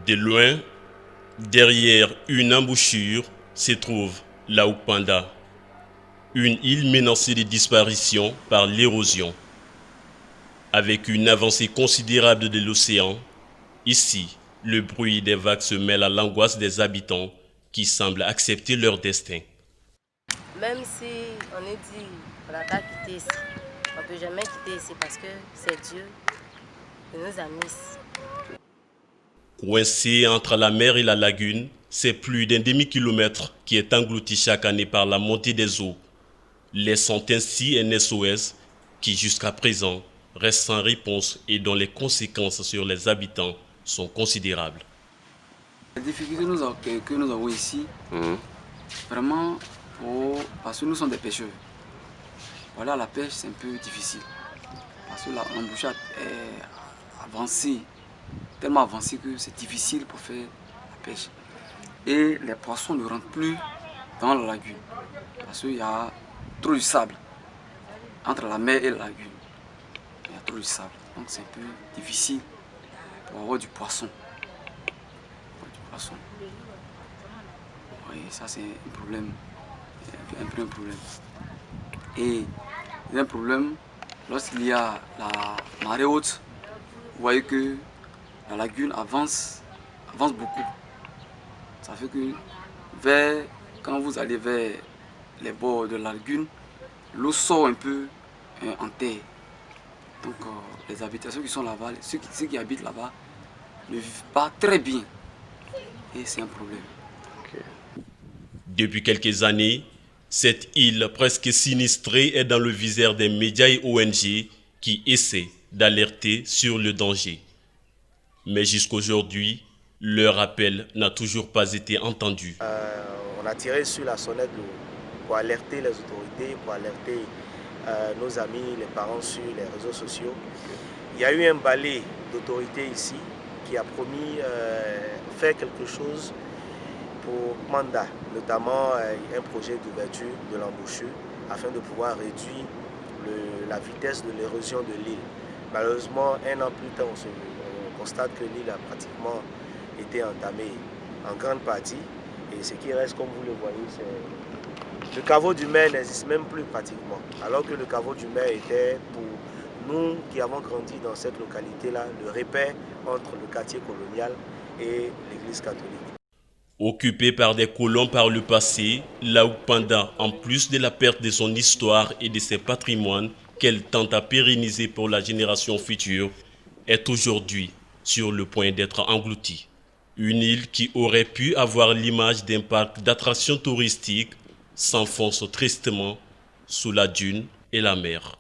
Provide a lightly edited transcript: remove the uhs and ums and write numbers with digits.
De loin, derrière une embouchure, se trouve Laouk Panda, une île menacée de disparition par l'érosion. Avec une avancée considérable de l'océan, ici, le bruit des vagues se mêle à l'angoisse des habitants qui semblent accepter leur destin. Même si on est dit on n'a qu'à quitter ici, on ne peut jamais quitter ici parce que c'est Dieu qui nous a mis ici. Coincé entre la mer et la lagune, c'est plus d'un demi-kilomètre qui est englouti chaque année par la montée des eaux, laissant ainsi un SOS qui jusqu'à présent reste sans réponse et dont les conséquences sur les habitants sont considérables. Les difficultés que nous avons ici, vraiment, parce que nous sommes des pêcheurs. Voilà, la pêche c'est un peu difficile. Parce que l'embouchure est avancée, tellement avancée que c'est difficile pour faire la pêche. Et les poissons ne rentrent plus dans la lagune. Parce qu'il y a trop de sable entre la mer et la lagune. Il y a trop de sable. Donc c'est un peu difficile pour avoir du poisson. Oui, ça c'est un problème. Un problème. Et un problème, lorsqu'il y a la marée haute, vous voyez que la lagune avance beaucoup. Ça fait que quand vous allez vers les bords de la lagune, l'eau sort un peu en terre. Donc les habitations qui sont là-bas, ceux qui habitent là-bas ne vivent pas très bien. Et c'est un problème. Depuis quelques années, cette île presque sinistrée est dans le viseur des médias et ONG qui essaient d'alerter sur le danger. Mais jusqu'aujourd'hui, leur appel n'a toujours pas été entendu. On a tiré sur la sonnette pour alerter les autorités, pour alerter nos amis, les parents sur les réseaux sociaux. Il y a eu un balai d'autorités ici qui a promis faire quelque chose pour Manda, notamment un projet d'ouverture de l'embouchure afin de pouvoir réduire la vitesse de l'érosion de l'île. Malheureusement, un an plus tard, on constate que l'île a pratiquement été entamée en grande partie. Et ce qui reste, comme vous le voyez, c'est... Le caveau du maire n'existe même plus pratiquement. Alors que le caveau du maire était, pour nous qui avons grandi dans cette localité-là, le repère entre le quartier colonial et l'église catholique. Occupée par des colons par le passé, Laouk Panda, en plus de la perte de son histoire et de ses patrimoines qu'elle tente à pérenniser pour la génération future, est aujourd'hui sur le point d'être engloutie. Une île qui aurait pu avoir l'image d'un parc d'attractions touristiques s'enfonce tristement sous la dune et la mer.